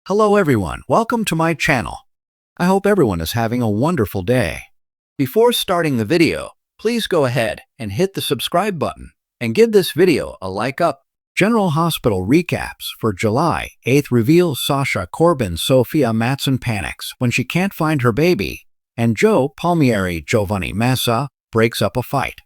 Hello everyone, welcome to my channel. I hope everyone is having a wonderful day. Before starting the video, please go ahead and hit the subscribe button and give this video a like up. General Hospital recaps for July 8th reveals Sasha Corbin Sophia Matson panics when she can't find her baby, and Joe Palmieri Giovanni Massa breaks up a fight.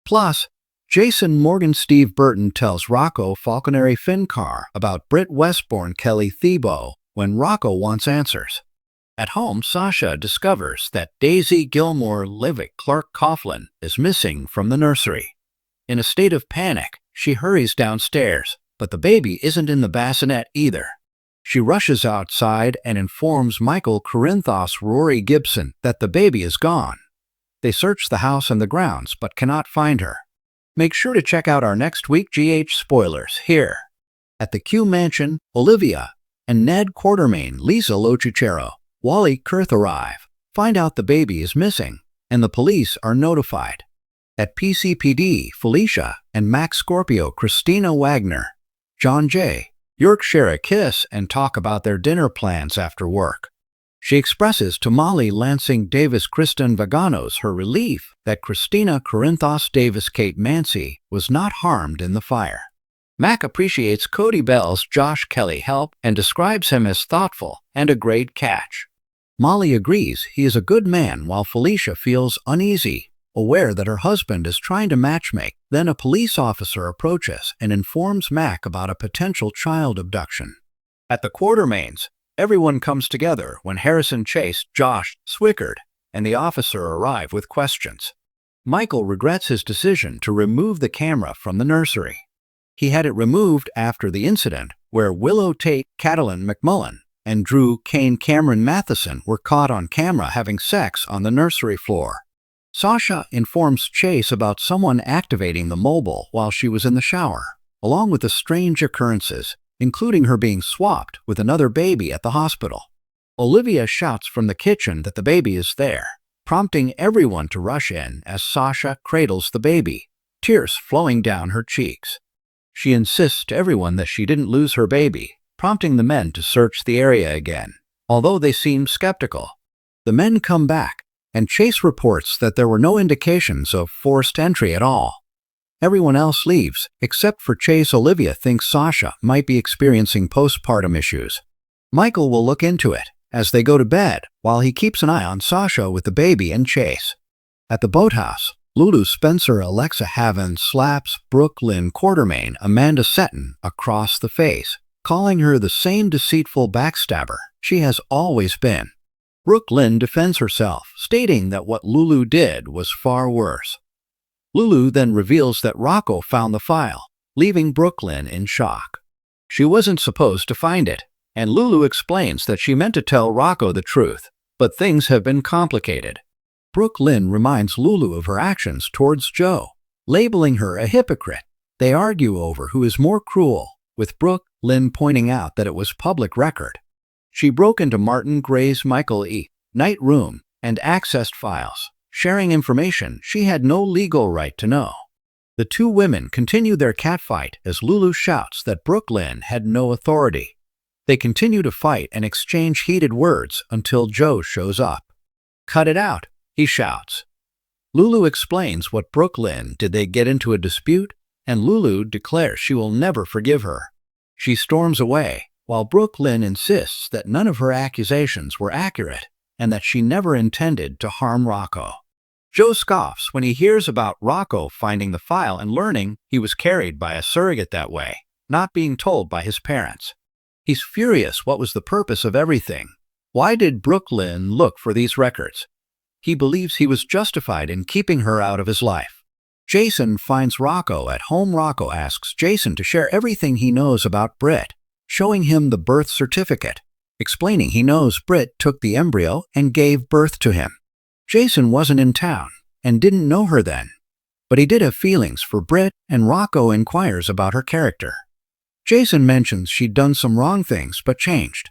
Plus, Jason Morgan Steve Burton tells Rocco Falconeri Fincar about Britt Westbourne Kelly Thiebaud when Rocco wants answers. At home, Sasha discovers that Daisy Gilmore Livick Clark Coughlin is missing from the nursery. In a state of panic, she hurries downstairs, but the baby isn't in the bassinet either. She rushes outside and informs Michael Corinthos Rory Gibson that the baby is gone. They search the house and the grounds but cannot find her. Make sure to check out our next week GH spoilers here. At the Q Mansion, Olivia and Ned Quartermain, Lisa Lochuchero, Wally Kurth arrive, find out the baby is missing, and the police are notified. At PCPD, Felicia and Max Scorpio, Christina Wagner, John J. Yorkshire kiss and talk about their dinner plans after work. She expresses to Molly Lansing Davis Kristen Vaganos her relief that Christina Corinthos Davis Kate Mancy was not harmed in the fire. Mac appreciates Cody Bell's Josh Kelly help and describes him as thoughtful and a great catch. Molly agrees he is a good man while Felicia feels uneasy, aware that her husband is trying to matchmake. Then a police officer approaches and informs Mac about a potential child abduction. At the Quartermains, everyone comes together when Harrison Chase, Josh Swickard, and the officer arrive with questions. Michael regrets his decision to remove the camera from the nursery. He had it removed after the incident where Willow Tate Catalin McMullen and Drew Kane Cameron Matheson were caught on camera having sex on the nursery floor. Sasha informs Chase about someone activating the mobile while she was in the shower, along with the strange occurrences, including her being swapped with another baby at the hospital. Olivia shouts from the kitchen that the baby is there, prompting everyone to rush in as Sasha cradles the baby, tears flowing down her cheeks. She insists to everyone that she didn't lose her baby, prompting the men to search the area again, although they seem skeptical. The men come back, and Chase reports that there were no indications of forced entry at all. Everyone else leaves, except for Chase. Olivia thinks Sasha might be experiencing postpartum issues. Michael will look into it as they go to bed, while he keeps an eye on Sasha with the baby and Chase. At the boathouse, Lulu Spencer Alexa Haven slaps Brooklyn Quartermain Amanda Seton across the face, calling her the same deceitful backstabber she has always been. Brooklyn defends herself, stating that what Lulu did was far worse. Lulu then reveals that Rocco found the file, leaving Brooklyn in shock. She wasn't supposed to find it, and Lulu explains that she meant to tell Rocco the truth, but things have been complicated. Brooklyn reminds Lulu of her actions towards Joe, labeling her a hypocrite. They argue over who is more cruel, with Brooklyn pointing out that it was public record. She broke into Martin Gray's Michael E. Knight room and accessed files, sharing information she had no legal right to know. The two women continue their catfight as Lulu shouts that Brooklyn had no authority. They continue to fight and exchange heated words until Joe shows up. "Cut it out," he shouts. Lulu explains what Brooklyn did. They get into a dispute, and Lulu declares she will never forgive her. She storms away, while Brooklyn insists that none of her accusations were accurate and that she never intended to harm Rocco. Joe scoffs when he hears about Rocco finding the file and learning he was carried by a surrogate that way, not being told by his parents. He's furious. What was the purpose of everything? Why did Brooklyn look for these records? He believes he was justified in keeping her out of his life. Jason finds Rocco at home. Rocco asks Jason to share everything he knows about Britt, showing him the birth certificate, explaining he knows Britt took the embryo and gave birth to him. Jason wasn't in town and didn't know her then, but he did have feelings for Britt, and Rocco inquires about her character. Jason mentions she'd done some wrong things but changed.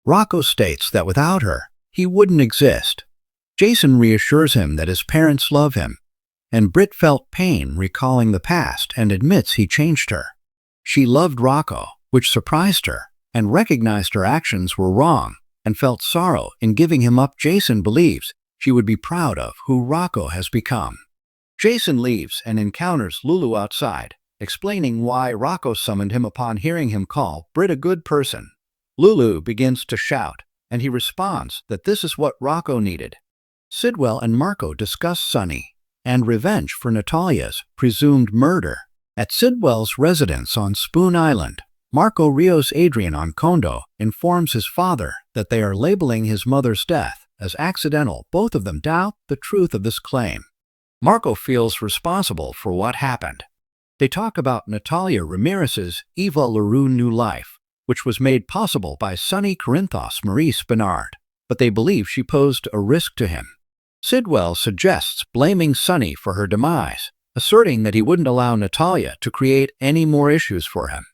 Rocco states that without her, he wouldn't exist. Jason reassures him that his parents love him, and Britt felt pain recalling the past and admits he changed her. She loved Rocco, which surprised her, and recognized her actions were wrong and felt sorrow in giving him up. Jason believes she would be proud of who Rocco has become. Jason leaves and encounters Lulu outside, explaining why Rocco summoned him upon hearing him call Britt a good person. Lulu begins to shout, and he responds that this is what Rocco needed. Sidwell and Marco discuss Sunny and revenge for Natalia's presumed murder. At Sidwell's residence on Spoon Island, Marco Rios Adrian on Kondo informs his father that they are labeling his mother's death as accidental. Both of them doubt the truth of this claim. Marco feels responsible for what happened. They talk about Natalia Ramirez's Eva LaRue new life, which was made possible by Sunny Corinthos Maurice Bernard, but they believe she posed a risk to him. Sidwell suggests blaming Sunny for her demise, asserting that he wouldn't allow Natalia to create any more issues for him.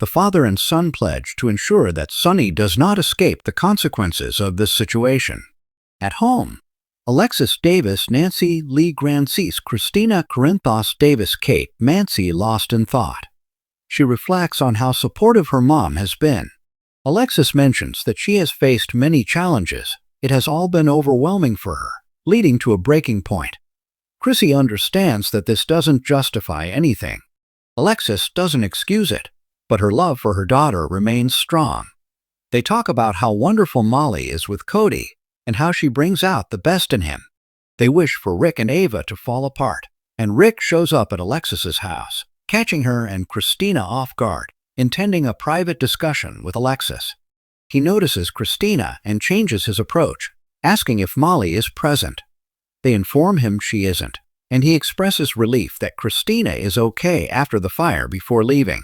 The father and son pledge to ensure that Sunny does not escape the consequences of this situation. At home, Alexis Davis, Nancy Lee Grancis, Christina Corinthos Davis, Kate Mancy lost in thought. She reflects on how supportive her mom has been. Alexis mentions that she has faced many challenges. It has all been overwhelming for her, leading to a breaking point. Chrissy understands that this doesn't justify anything. Alexis doesn't excuse it, but her love for her daughter remains strong. They talk about how wonderful Molly is with Cody and how she brings out the best in him. They wish for Rick and Ava to fall apart, and Rick shows up at Alexis's house, catching her and Christina off guard, intending a private discussion with Alexis. He notices Christina and changes his approach, asking if Molly is present. They inform him she isn't, and he expresses relief that Christina is okay after the fire before leaving.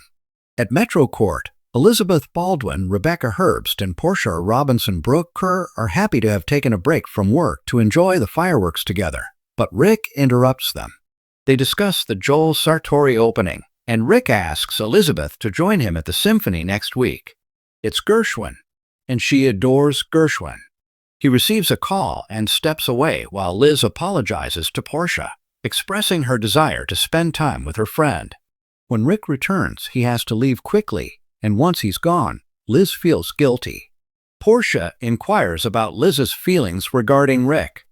At Metro Court, Elizabeth Baldwin, Rebecca Herbst, and Portia Robinson Brooke Kerr are happy to have taken a break from work to enjoy the fireworks together, but Rick interrupts them. They discuss the Joel Sartori opening, and Rick asks Elizabeth to join him at the symphony next week. It's Gershwin, and she adores Gershwin. He receives a call and steps away while Liz apologizes to Portia, expressing her desire to spend time with her friend. When Rick returns, he has to leave quickly, and once he's gone, Liz feels guilty. Portia inquires about Liz's feelings regarding Rick.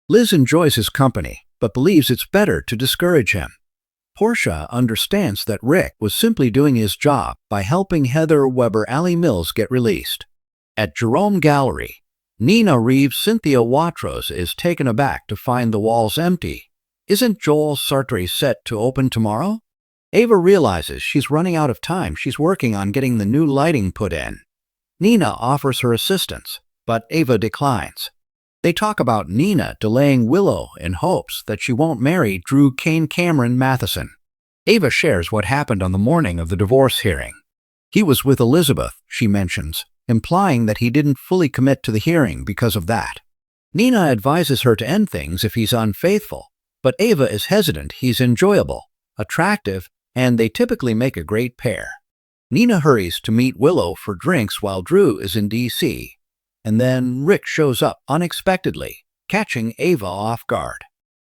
Liz enjoys his company, but believes it's better to discourage him. Portia understands that Rick was simply doing his job by helping Heather Weber Allie Mills get released. At Jerome Gallery, Nina Reeves Cynthia Watros is taken aback to find the walls empty. Isn't Joel Sartori set to open tomorrow? Ava realizes she's running out of time. She's working on getting the new lighting put in. Nina offers her assistance, but Ava declines. They talk about Nina delaying Willow in hopes that she won't marry Drew Cameron Matheson. Ava shares what happened on the morning of the divorce hearing. He was with Elizabeth, she mentions, implying that he didn't fully commit to the hearing because of that. Nina advises her to end things if he's unfaithful, but Ava is hesitant. He's enjoyable, attractive, and they typically make a great pair. Nina hurries to meet Willow for drinks while Drew is in D.C., and then Rick shows up unexpectedly, catching Ava off guard.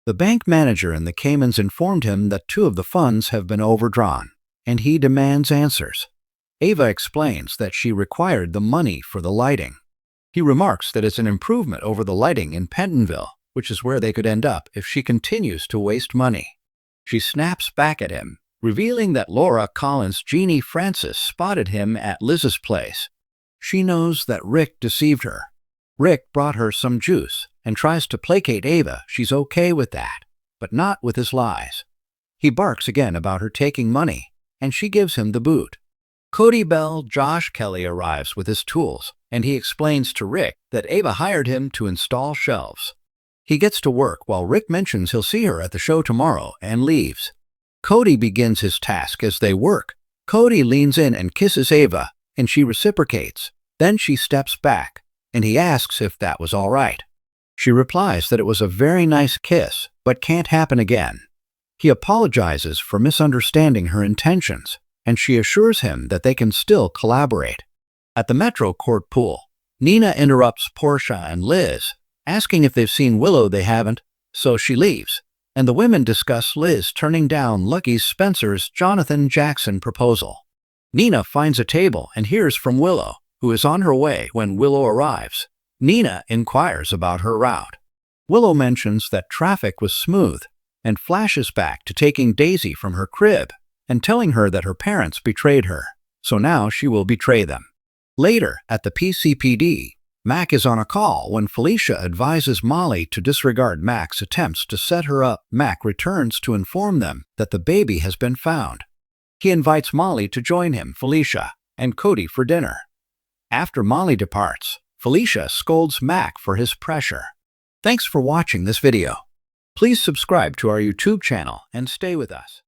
The bank manager in the Caymans informed him that 2 of the funds have been overdrawn, and he demands answers. Ava explains that she required the money for the lighting. He remarks that it's an improvement over the lighting in Pentonville, which is where they could end up if she continues to waste money. She snaps back at him, revealing that Laura Collins' Jeannie Francis spotted him at Liz's place. She knows that Rick deceived her. Rick brought her some juice and tries to placate Ava. She's okay with that, but not with his lies. He barks again about her taking money, and she gives him the boot. Cody Bell, Josh Kelly arrives with his tools, and he explains to Rick that Ava hired him to install shelves. He gets to work while Rick mentions he'll see her at the show tomorrow and leaves. Cody begins his task as they work. Cody leans in and kisses Ava, and she reciprocates. Then she steps back, and he asks if that was all right. She replies that it was a very nice kiss, but can't happen again. He apologizes for misunderstanding her intentions, and she assures him that they can still collaborate. At the Metro Court pool, Nina interrupts Portia and Liz, asking if they've seen Willow. They haven't, so she leaves, and the women discuss Liz turning down Lucky Spencer's Jonathan Jackson proposal. Nina finds a table and hears from Willow, who is on her way when Willow arrives. Nina inquires about her route. Willow mentions that traffic was smooth and flashes back to taking Daisy from her crib and telling her that her parents betrayed her, so now she will betray them. Later, at the PCPD, Mac is on a call when Felicia advises Molly to disregard Mac's attempts to set her up. Mac returns to inform them that the baby has been found. He invites Molly to join him, Felicia, and Cody for dinner. After Molly departs, Felicia scolds Mac for his pressure. Thanks for watching this video. Please subscribe to our YouTube channel and stay with us.